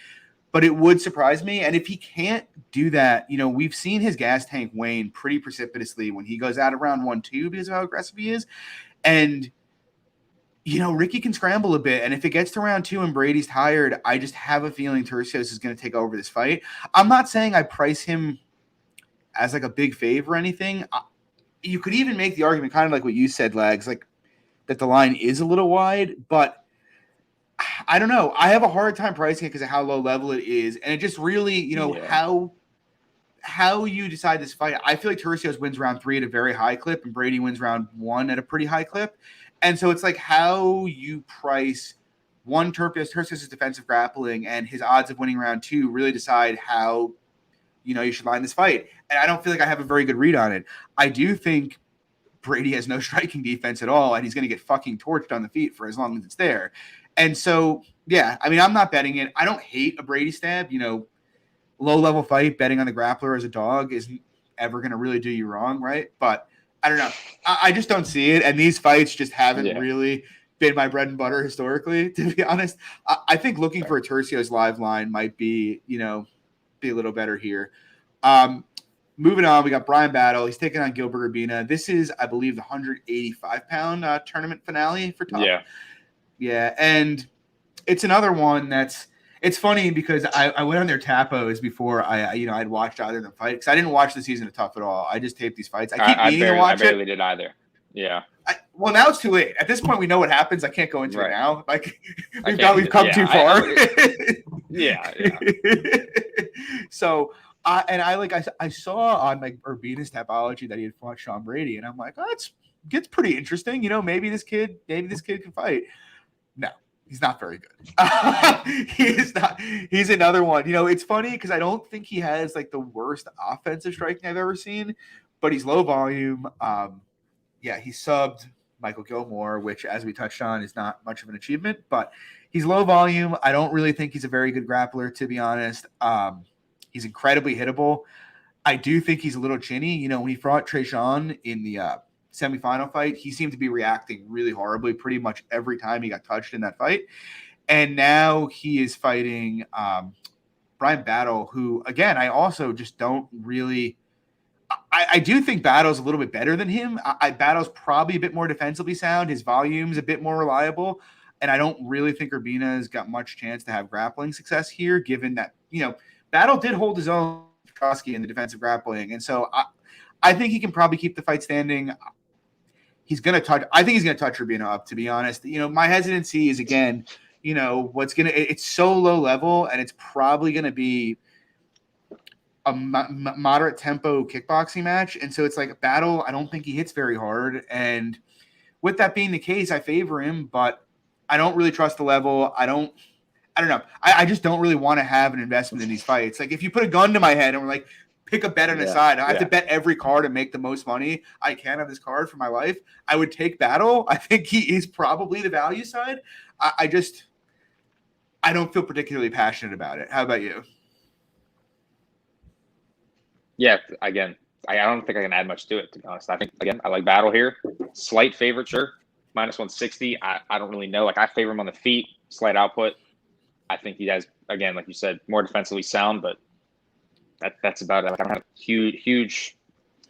But it would surprise me. And if he can't do that, we've seen his gas tank wane pretty precipitously when he goes out around 1-2 because of how aggressive he is. And, Ricky can scramble a bit. And if it gets to round 2 and Brady's tired, I just have a feeling Turcios is going to take over this fight. I'm not saying I price him as like a big fave or anything. You could even make the argument kind of like what you said, Lags, like that the line is a little wide, but I don't know. I have a hard time pricing it because of how low level it is. And it just really, how you decide this fight. I feel like Turcios wins round 3 at a very high clip and Brady wins round 1 at a pretty high clip. And so it's like how you price one Turcios' defensive grappling and his odds of winning round 2 really decide how, you should line this fight. And I don't feel like I have a very good read on it. I do think Brady has no striking defense at all, and he's going to get fucking torched on the feet for as long as it's there. And so, yeah, I mean, I'm not betting it. I don't hate a Brady stab. Low-level fight, betting on the grappler as a dog isn't ever going to really do you wrong, right? But I don't know. I just don't see it. And these fights just haven't really been my bread and butter historically, to be honest. I think looking for a Turcios live line might be, be a little better here. Moving on, we got Brian Battle. He's taking on Gilbert Urbina. This is, I believe, the 185-pound tournament finale for Top. Yeah, and it's another one it's funny because I went on their tapos before I'd watched either of them fight because I didn't watch the season of Tough at all. I just taped these fights. I keep meaning to watch it. I barely did either. Yeah. Well, now it's too late. At this point, we know what happens. I can't go into it now. Like we've come too far. Yeah. So. I saw on like Urbina's Tapology that he had fought Sean Brady, and I'm like, oh, gets pretty interesting. Maybe this kid can fight. No, he's not very good. He is not. He's another one. It's funny because I don't think he has like the worst offensive striking I've ever seen, but he's low volume. He subbed Michael Gilmore, which, as we touched on, is not much of an achievement, but he's low volume. I don't really think he's a very good grappler, to be honest. He's incredibly hittable. I do think he's a little chinny. When he fought Tresean in the semifinal fight, he seemed to be reacting really horribly pretty much every time he got touched in that fight. And now he is fighting Brian Battle, who, again, I also just don't really – I do think Battle's a little bit better than him. Battle's probably a bit more defensively sound. His volume's a bit more reliable. And I don't really think Urbina's got much chance to have grappling success here, given that, Battle did hold his own Trotsky in the defensive grappling. And so I think he can probably keep the fight standing. I think he's going to touch Urbina up, to be honest. My hesitancy is, again, it's so low level, and it's probably going to be a moderate tempo kickboxing match. And so it's like a Battle. I don't think he hits very hard. And with that being the case, I favor him, but I don't really trust the level. I don't know. I just don't really want to have an investment in these fights. Like if you put a gun to my head and we're like, pick a bet on the side, I have to bet every card and make the most money I can on this card for my life, I would take Battle. I think he is probably the value side. I don't feel particularly passionate about it. How about you? Yeah, again, I don't think I can add much to it, to be honest. I think, again, I like Battle here. Slight favorite, sure. Minus 160. I don't really know. Like, I favor him on the feet, slight output. I think he has, again, like you said, more defensively sound, but that's about it. Like, I don't have huge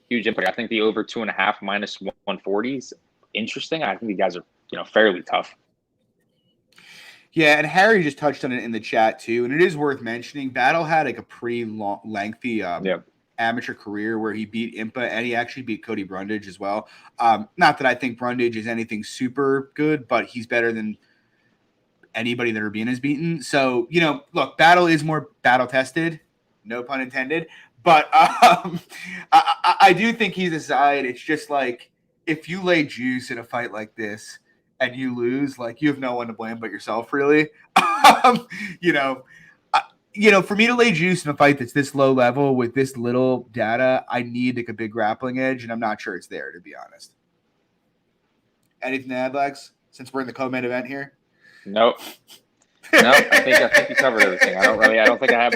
input. I think the over 2.5 minus 140 is interesting. I think the guys are, fairly tough. Yeah, and Harry just touched on it in the chat too, and it is worth mentioning. Battle had like a pretty lengthy amateur career where he beat Impa and he actually beat Cody Brundage as well. Not that I think Brundage is anything super good, but he's better than anybody that Urbina has beaten. So, look, Battle is more battle tested, no pun intended. But I do think he's a side. It's just like if you lay juice in a fight like this and you lose, like you have no one to blame but yourself, really. For me to lay juice in a fight that's this low level with this little data, I need like a big grappling edge, and I'm not sure it's there, to be honest. Anything to add, Lex? Since we're in the co-main event here. Nope. No, I think you covered everything. I don't think I have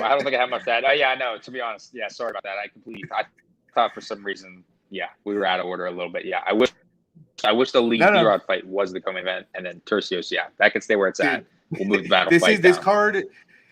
much to add. Oh, yeah, I know. To be honest, yeah, sorry about that. I thought for some reason, we were out of order a little bit. Yeah, I wish the Lee D-Rod fight was the co-main event, and then Tercios, that can stay where it's at. We'll move the battle fight this card.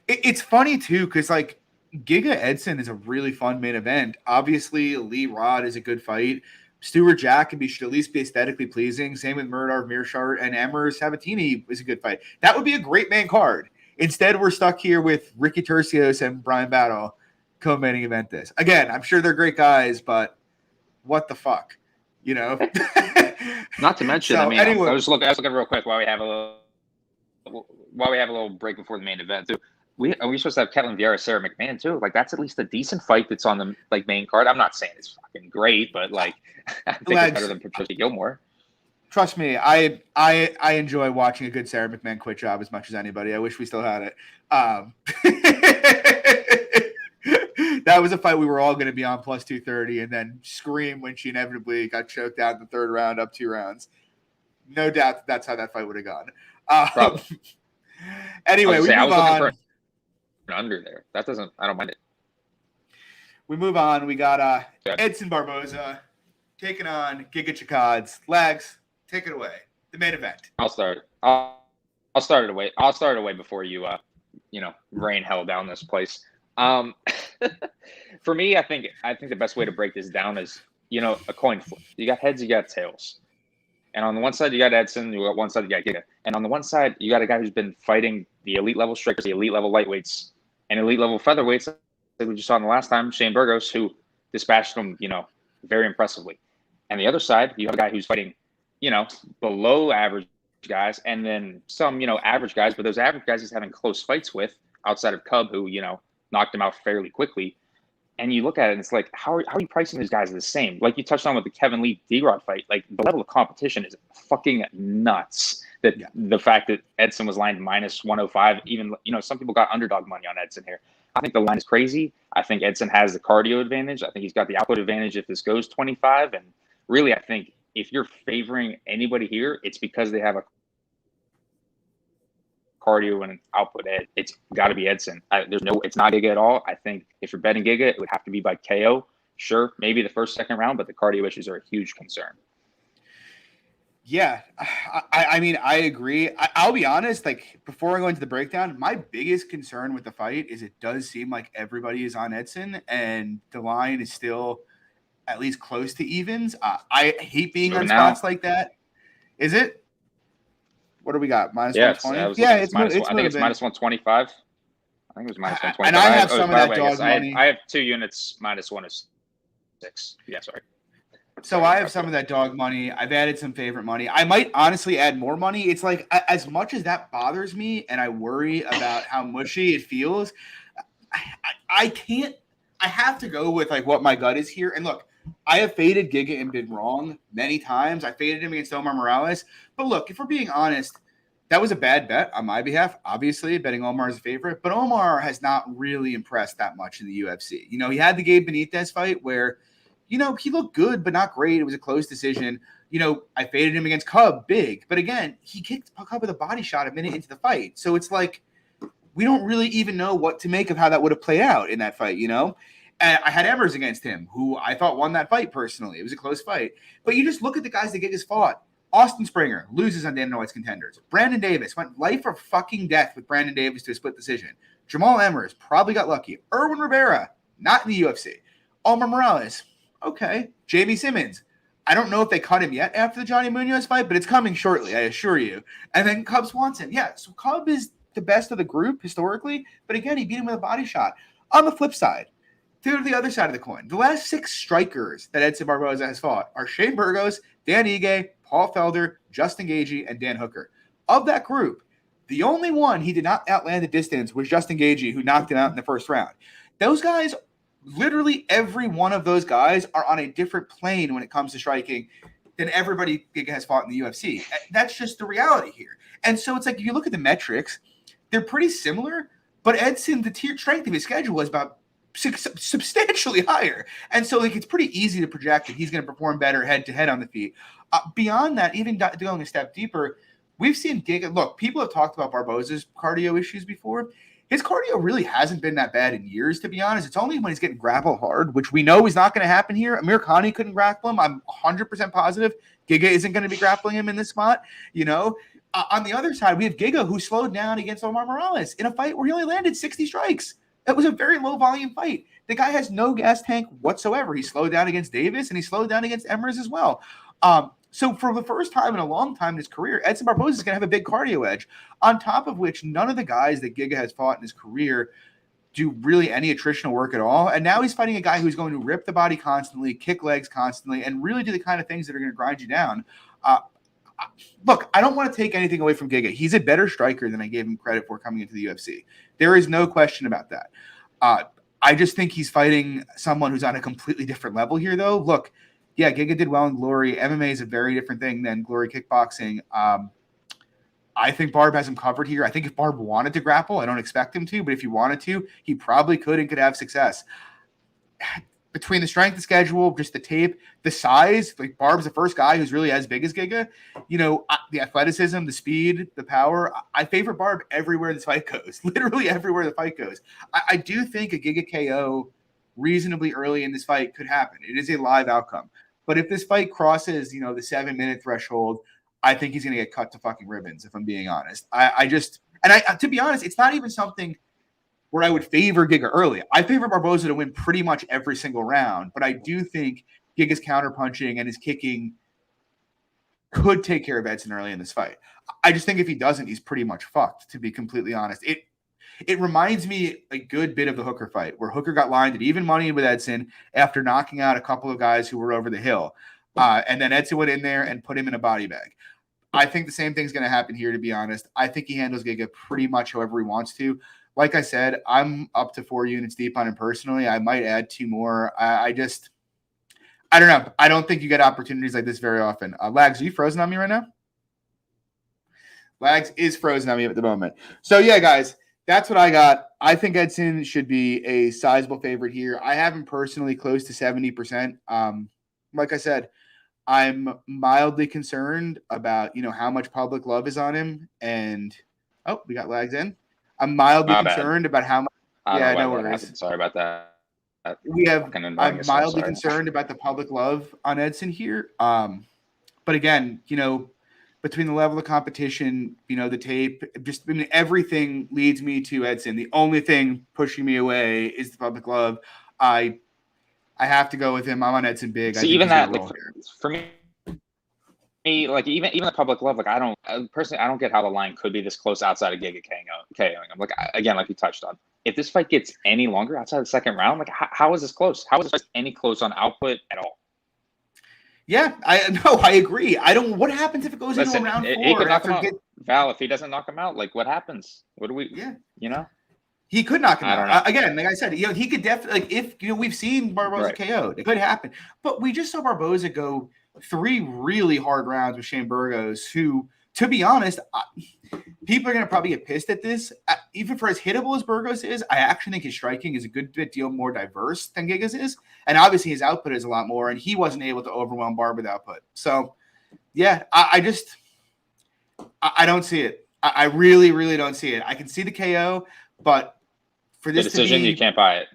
It's funny too, because like Giga Edson is a really fun main event. Obviously, Lee Rod is a good fight. Stuart Jacoby should at least be aesthetically pleasing. Same with Murdar Mearshart, and Emmer Sabatini is a good fight. That would be a great main card. Instead, we're stuck here with Ricky Tercios and Brian Battle co-main event this. Again, I'm sure they're great guys, but what the fuck? Not to mention, so, anyway, I was looking real quick while we have a little break before the main event too. We're supposed to have Ketlin Vieira, Sarah McMahon too. Like that's at least a decent fight that's on the main card. I'm not saying it's fucking great, but I think it's better than Patricia Gilmore. Trust me, I enjoy watching a good Sarah McMahon quit job as much as anybody. I wish we still had it. That was a fight we were all going to be on plus 230 and then scream when she inevitably got choked out in the third round up 2 rounds. No doubt that's how that fight would have gone. Anyway, we move on. Under there. I don't mind it. We move on. We got Edson Barboza taking on Giga Chikadze. Lags, take it away. The main event. I'll start. I'll start it away. I'll start it away before you rain hell down this place. For me, I think the best way to break this down is, a coin flip. You got heads, you got tails. And on the one side, you got Edson. You got one side, you got Giga. And on the one side, you got a guy who's been fighting the elite level strikers, the elite level lightweights, and elite level featherweights, that we just saw in the last time, Shane Burgos, who dispatched him, very impressively. And the other side, you have a guy who's fighting, below average guys, and then some, average guys. But those average guys he's having close fights with, outside of Cub, who, knocked him out fairly quickly. And you look at it, and it's like, how are you pricing these guys the same? Like you touched on with the Kevin Lee D-Rod fight, like the level of competition is fucking nuts. The fact that Edson was lined minus 105, even, some people got underdog money on Edson here. I think the line is crazy. I think Edson has the cardio advantage. I think he's got the output advantage if this goes 25. And really, I think if you're favoring anybody here, it's because they have a cardio and output edge. It's got to be Edson. It's not Giga at all. I think if you're betting Giga, it would have to be by KO. Sure, maybe the first, second round, but the cardio issues are a huge concern. Yeah, I mean, I agree. I'll be honest, like, before I go into the breakdown, my biggest concern with the fight is it does seem like everybody is on Edson, and the line is still at least close to evens. I hate being on spots like that. Is it? What do we got? Minus 120? Yeah, it's minus. I think it's minus 125. I think it was minus 125. And I have some of that dog money. I have 2 units minus 106. Yeah, sorry. So I have some of that dog money. I've added some favorite money. I might honestly add more money. It's like, as much as that bothers me and I worry about how mushy it feels, I can't. I have to go with like what my gut is here. And look, I have faded Giga and been wrong many times. I faded him against Omar Morales. But look, if we're being honest, that was a bad bet on my behalf. Obviously, betting Omar is a favorite. But Omar has not really impressed that much in the UFC. He had the Gabe Benitez fight where, he looked good, but not great. It was a close decision. I faded him against Cub big. But again, he kicked Cub with a body shot a minute into the fight. So it's like, we don't really even know what to make of how that would have played out in that fight, And I had Emmers against him, who I thought won that fight personally. It was a close fight. But you just look at the guys that Giga's fought. Austin Springer loses on Dana White's contenders. Brandon Davis went life or fucking death with Brandon Davis to a split decision. Jamal Emmers probably got lucky. Erwin Rivera, not in the UFC. Omar Morales, okay. Jamie Simmons, I don't know if they cut him yet after the Johnny Munoz fight, but it's coming shortly, I assure you. And then Cub Swanson. Yeah, so Cub is the best of the group historically, but again, he beat him with a body shot. On the flip side, to the other side of the coin, the last 6 strikers that Edson Barboza has fought are Shane Burgos, Dan Ige, Paul Felder, Justin Gaethje, and Dan Hooker. Of that group, the only one he did not outland the distance was Justin Gaethje, who knocked him out in the first round. Those guys, literally every one of those guys are on a different plane when it comes to striking than everybody Giga has fought in the UFC. That's just the reality here. And so it's like, if you look at the metrics, they're pretty similar, but Edson, the tier strength of his schedule is about substantially higher. And so like, it's pretty easy to project that he's going to perform better head-to-head on the feet. Beyond that, even going a step deeper, we've seen Giga. Look, people have talked about Barboza's cardio issues before. His cardio really hasn't been that bad in years, to be honest. It's only when he's getting grappled hard, which we know is not going to happen here. Amir Khani couldn't grapple him. I'm 100% positive Giga isn't going to be grappling him in this spot. On the other side, we have Giga, who slowed down against Omar Morales in a fight where he only landed 60 strikes. That was a very low volume fight. The guy has no gas tank whatsoever. He slowed down against Davis, and he slowed down against Emmers as well. So for the first time in a long time in his career, Edson Barboza is going to have a big cardio edge, on top of which none of the guys that Giga has fought in his career do really any attritional work at all. And now he's fighting a guy who's going to rip the body constantly, kick legs constantly, and really do the kind of things that are going to grind you down. Look, I don't want to take anything away from Giga. He's a better striker than I gave him credit for coming into the UFC. There is no question about that. I just think he's fighting someone who's on a completely different level here, though. Look, yeah, Giga did well in Glory. MMA is a very different thing than Glory kickboxing. I think Barb has him covered here. I think if Barb wanted to grapple, I don't expect him to, but if he wanted to, he probably could and could have success. Between the strength of schedule, just the tape, the size, like Barb's the first guy who's really as big as Giga. The athleticism, the speed, the power. I favor Barb everywhere this fight goes, literally everywhere the fight goes. I do think a Giga KO reasonably early in this fight could happen. It is a live outcome. But if this fight crosses, the 7-minute threshold, I think he's going to get cut to fucking ribbons, if I'm being honest. To be honest, it's not even something where I would favor Giga early. I favor Barboza to win pretty much every single round, but I do think Giga's counterpunching and his kicking could take care of Edson early in this fight. I just think if he doesn't, he's pretty much fucked, to be completely honest. It reminds me a good bit of the Hooker fight, where Hooker got lined at even money with Edson after knocking out a couple of guys who were over the hill. And then Edson went in there and put him in a body bag. I think the same thing's going to happen here, to be honest. I think he handles Giga pretty much however he wants to. Like I said, I'm up to 4 units deep on him personally. I might add 2 more. I don't know. I don't think you get opportunities like this very often. Lags, are you frozen on me right now? Lags is frozen on me at the moment. So, yeah, guys, that's what I got. I think Edson should be a sizable favorite here. I have him personally close to 70%. Like I said, I'm mildly concerned about, how much public love is on him. And, we got Lags in. I'm mildly concerned about how much. Yeah, no worries. Sorry about that. I'm mildly concerned about the public love on Edson here. But again, between the level of competition, the tape, everything leads me to Edson. The only thing pushing me away is the public love. I have to go with him. I'm on Edson big. So even that, for me, like even the public love, like I don't get how the line could be this close outside of Giga KOing. I'm like, again, like you touched on, if this fight gets any longer outside the second round, like how is this close? How is this any close on output at all? Yeah, I agree. What happens if it goes into round 4? He could knock him out. Val, if he doesn't knock him out, like what happens? What do we? Yeah, He could knock him out. Again, like I said, he could definitely, if we've seen Barboza KO'd, it could happen. But we just saw Barboza go 3 really hard rounds with Shane Burgos, who, to be honest, people are going to probably get pissed at this. Even for as hittable as Burgos is, I actually think his striking is a good deal more diverse than Giga's is. And obviously his output is a lot more, and he wasn't able to overwhelm Barb with output. So, yeah, I don't see it. I really, really don't see it. I can see the KO, but for this the decision, to be, you can't buy it.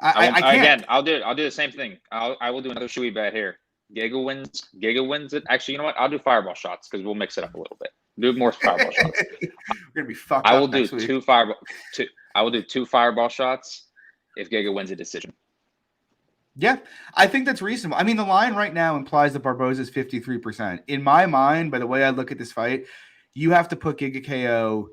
I can't. Again, I'll do the same thing. I will do another shoey bet here. Giga wins it. Actually, you know what? I'll do fireball shots because we'll mix it up a little bit. Do more fireball shots. We're gonna be fucked I up will do next week. I will do two fireball shots if Giga wins a decision. Yeah, I think that's reasonable. I mean, the line right now implies that Barboza is 53%. In my mind, by the way I look at this fight, you have to put Giga KO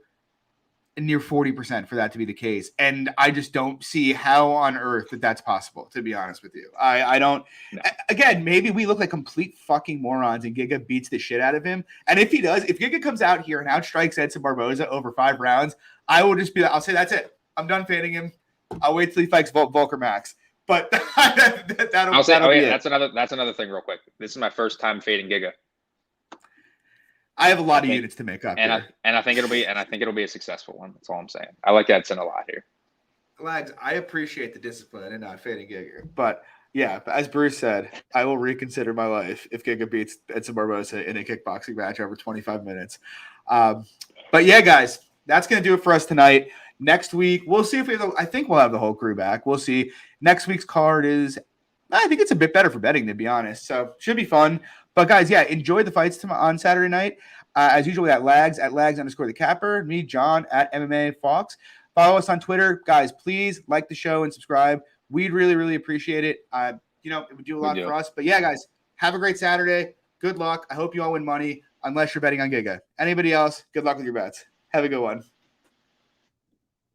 near 40% for that to be the case. And I just don't see how on earth that's possible, to be honest with you. I don't. No. Again, maybe we look like complete fucking morons and Giga beats the shit out of him. And if he does, if Giga comes out here and outstrikes Edson Barboza over 5 rounds, I will just be like, I'll say, that's it. I'm done fading him. I'll wait till he fights Volker Max. But I'll say, that's another thing real quick. This is my first time fading Giga. I have a lot of units to make up, and I think it'll be a successful one. That's all I'm saying. I like Edson a lot here. Lags, I appreciate the discipline and not fading Giga, but yeah, as Bruce said, I will reconsider my life if Giga beats Edson Barboza in a kickboxing match over 25 minutes. But yeah, guys, that's gonna do it for us tonight. Next week, we'll see if we have I think we'll have the whole crew back. We'll see. Next week's card is, I think it's a bit better for betting, to be honest. So should be fun. But guys, yeah, enjoy the fights on Saturday night. As usual, we got @lags_the capper. Me, John, @MMA Fox. Follow us on Twitter. Guys, please like the show and subscribe. We'd really, really appreciate it. It would do a lot for us. But yeah, guys, have a great Saturday. Good luck. I hope you all win money, unless you're betting on Giga. Anybody else, good luck with your bets. Have a good one.